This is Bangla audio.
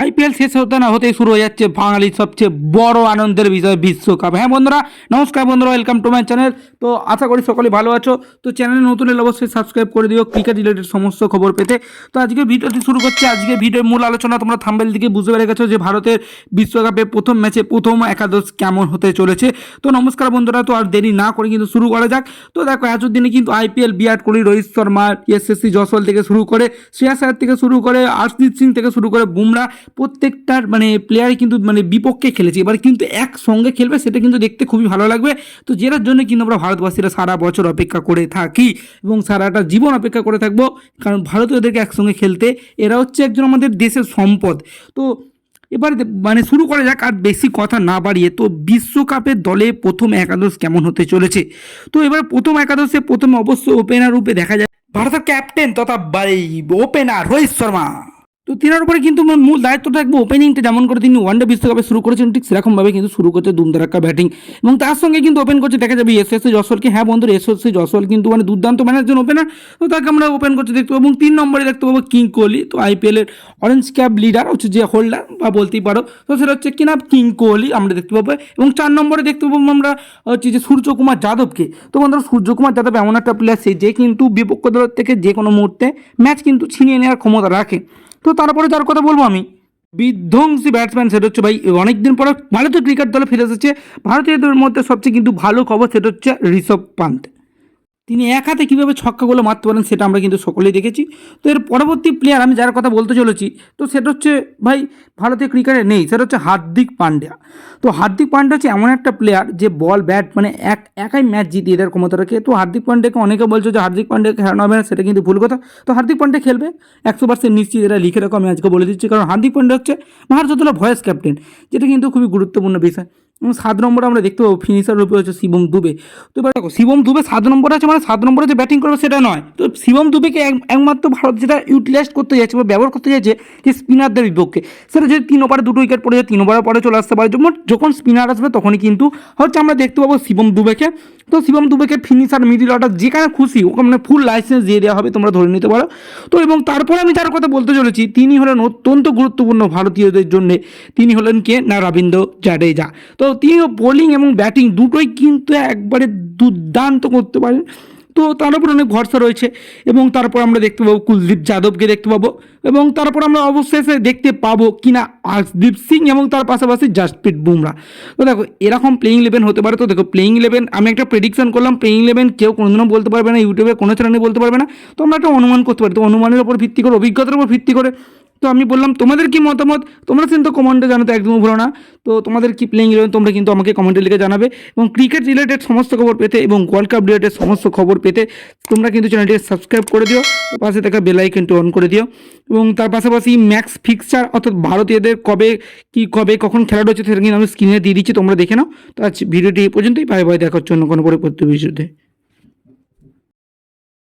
আইপিএল শেষ হতে না হতেই শুরু হয়ে যাচ্ছে বাঙালির সবচেয়ে বড় আনন্দের বিষয় বিশ্বকাপ। হ্যাঁ বন্ধুরা, নমস্কার বন্ধুরা, ওয়েলকাম টু মাই চ্যানেল। তো আশা করি সকলে ভালো আছো। তো চ্যানেলে নতুন এলে অবশ্যই সাবস্ক্রাইব করে দিও ক্রিকেট রিলেটেড সমস্ত খবর পেতে। তো আজকে ভিডিওটি শুরু করছি। আজকে ভিডিওর মূল আলোচনা তোমরা থাম্বনেল দিকে বুঝতে পেরে গেছো যে ভারতের বিশ্বকাপে প্রথম ম্যাচে প্রথম একাদশ কেমন হতে চলেছে। তো নমস্কার বন্ধুরা, তো আর দেরি না করে কিন্তু শুরু করা যাক। তো দেখো, এতদিনে কিন্তু আইপিএল বিরাট কোহলি, রোহিত শর্মা, এসএসসি জয়সওয়াল থেকে শুরু করে শ্রেয়াস আয়ার থেকে শুরু করে আর্শদীপ সিং থেকে শুরু করে বুমরা, প্রত্যেকটার প্লেয়ারই কিন্তু বিপক্ষে খেলেছে। এবার কিন্তু একসঙ্গে খেলবে, সেটা কিন্তু দেখতে খুবই ভালো লাগবে। তো যেটার জন্য কিন্তু আমরা ভারতবাসীরা সারা বছর অপেক্ষা করে থাকি এবং সারাটা জীবন অপেক্ষা করে থাকবো, কারণ ভারতীয়দেরকে একসঙ্গে খেলতে এরা হচ্ছে একজন আমাদের দেশের সম্পদ। তো এবার শুরু করা যাক, আর বেশি কথা না বাড়িয়ে। তো বিশ্বকাপের দলে প্রথম একাদশ কেমন হতে চলেছে। তো এবার প্রথম একাদশে প্রথমে অবশ্যই ওপেনার রূপে দেখা যায় ভারতের ক্যাপ্টেন তথা ওপেনার রোহিত শর্মা। তো তিনার উপরে কিন্তু মূল দায়িত্ব থাকবে ওপেনিংটা, যেমন করে তিনি ওয়ানডে বিশ্বকাপে শুরু করেছেন ঠিক সেরকমভাবে কিন্তু শুরু করছে দুমদারাক্কা ব্যাটিং, এবং তার সঙ্গে কিন্তু ওপেন করছে দেখা যাবে এসএসসি জয়সওয়ালকে। হ্যাঁ বন্ধু, এসএসসি জয়সওয়াল কিন্তু দুর্দান্ত একজন ওপেনার, তো তাকে আমরা ওপেন করতে দেখতে পাবো। এবং 3 নম্বরে দেখতে পাবো কিং কোহলি। তো আইপিএলের অরেঞ্জ ক্যাপ লিডার হচ্ছে যে হোল্ডার বা বলতেই পারো, তো সেটা হচ্ছে কিনা কিং কোহলি আমরা দেখতে পাবো। এবং 4 নম্বরে দেখতে পাবো আমরা হচ্ছে যে সূর্যকুমার যাদবকে। তো বন্ধুরা, সূর্যকুমার যাদব এমন একটা প্লেয়ার যে কিন্তু বিপক্ষ দলের থেকে যে কোনো মুহূর্তে ম্যাচ কিন্তু ছিনিয়ে নেওয়ার ক্ষমতা রাখে। তো তারপরে যার কথা বলবো আমি, বিধ্বংসী ব্যাটসম্যান, সেটা হচ্ছে অনেকদিন পরে ভারতীয় ক্রিকেট দলে ফিরে এসেছে। ভারতীয়দের মধ্যে সবচেয়ে কিন্তু ভালো খবর, সেটা হচ্ছে ঋষভ পান্ত। তিনি এক হাতে কীভাবে ছক্কাগুলো মারতে পারেন সেটা আমরা কিন্তু সকলেই দেখেছি। তো এর পরবর্তী প্লেয়ার আমি যার কথা বলতে চলেছি, তো সেটা হচ্ছে ভারতীয় ক্রিকেটে নেই, সেটা হচ্ছে হার্দিক পান্ডিয়া। তো হার্দিক পান্ডিয়া হচ্ছে এমন একটা প্লেয়ার যে বল ব্যাট একাই ম্যাচ জিতিয়ে দেওয়ার ক্ষমতা রাখে। তো হার্দিক পান্ডিয়াকে অনেকে বলছে যে হার্দিক পান্ডিয়াকে হারানো হবে না, সেটা কিন্তু ভুল কথা। তো হার্দিক পান্ডিয়া খেলবে 100% নিশ্চিত, এটা লিখে রাখো, আমি আজকে বলে দিচ্ছি। কারণ হার্দিক পান্ডিয়া হচ্ছে ভারতীয় দলের ভয়েস ক্যাপ্টেন, যেটা কিন্তু খুবই গুরুত্বপূর্ণ বিষয়। এবং 7 নম্বরে আমরা দেখতে পাবো ফিনিশার রূপে হচ্ছে শিবম দুবে। তো এবার দেখো, শিবম দুবে 7 নম্বরে আছে, 7 নম্বরে যে ব্যাটিং করবে সেটা নয়। তো শিবম দুবেকে একমাত্র ভারত যেটা ইউটিলাইজ করতে যাচ্ছে বা ব্যবহার করতে যাচ্ছে যে স্পিনারদের বিপক্ষে, সেটা যদি 3 ওভারে 2 উইকেট পড়ে যায়, 3 ওভারের পরে চলে আসতে পারে। যখন স্পিনার আসবে তখনই কিন্তু হচ্ছে আমরা দেখতে পাবো শিবম দুবেকে। তো শিবম দুবেকে ফিনিশার, মিডিল অর্ডার যেখানে খুশি ওকে ফুল লাইসেন্স দিয়ে দেওয়া হবে, তোমরা ধরে নিতে পারো। তো এবং তারপরে আমি যার কথা বলতে চলেছি, তিনি হলেন অত্যন্ত গুরুত্বপূর্ণ ভারতীয়দের জন্য। তিনি হলেন কে না, রবীন্দ্র জাডেজা। তো তিনিও বোলিং এবং ব্যাটিং দুটোই কিন্তু একবারে দুর্দান্ত করতে পারেন। তো তার উপর অনেক ভরসা রয়েছে। এবং তারপর আমরা দেখতে পাবো কুলদীপ যাদবকে দেখতে পাবো। এবং তারপর আমরা অবশেষে দেখতে পাবো কিনা আর্শদীপ সিং এবং তার পাশাপাশি জাসপ্রীত বুমরা। তো দেখো, এরকম প্লেইং 11 হতে পারে। তো দেখো, প্লেইং 11 আমি একটা প্রেডিকশন করলাম। প্লেইং 11 কেউ কোনোদিনও বলতে পারবে না, ইউটিউবে কোনো চ্যানেলে বলতে পারবে না। তো আমরা একটা অনুমান করতে পারি। তো অনুমানের উপর ভিত্তি করে, অভিজ্ঞতার উপর ভিত্তি করে তো আমি বললাম, তোমাদের কি মতামত তোমরা কিন্তু কমেন্টে জানাতে একদম ভুলো না। তো তোমাদের কি প্লেইং 11 তোমরা কিন্তু আমাকে কমেন্টে লিখে জানাবে। এবং ক্রিকেট রিলেটেড সমস্ত খবর পেতে এবং ওয়ার্ল্ড কাপ রিলেটেড সমস্ত খবর পেতে তোমরা কিন্তু চ্যানেলটিকে সাবস্ক্রাইব করে দিও। তো পাশে থাকা বেল আইকনটি অন করে দিও। এবং তার পাশাপাশি ম্যাক্স ফিক্সচার, অর্থাৎ ভারতীয়দের কবে কখন খেলা রয়েছে সেটা কিন্তু আমি স্ক্রিনে দিয়ে দিচ্ছি, তোমরা দেখে নাও। তো আজ ভিডিওটি এই পর্যন্তই। বাই বাই, দেখা হচ্ছে অন্য কোনো পরবর্তী ভিডিওতে।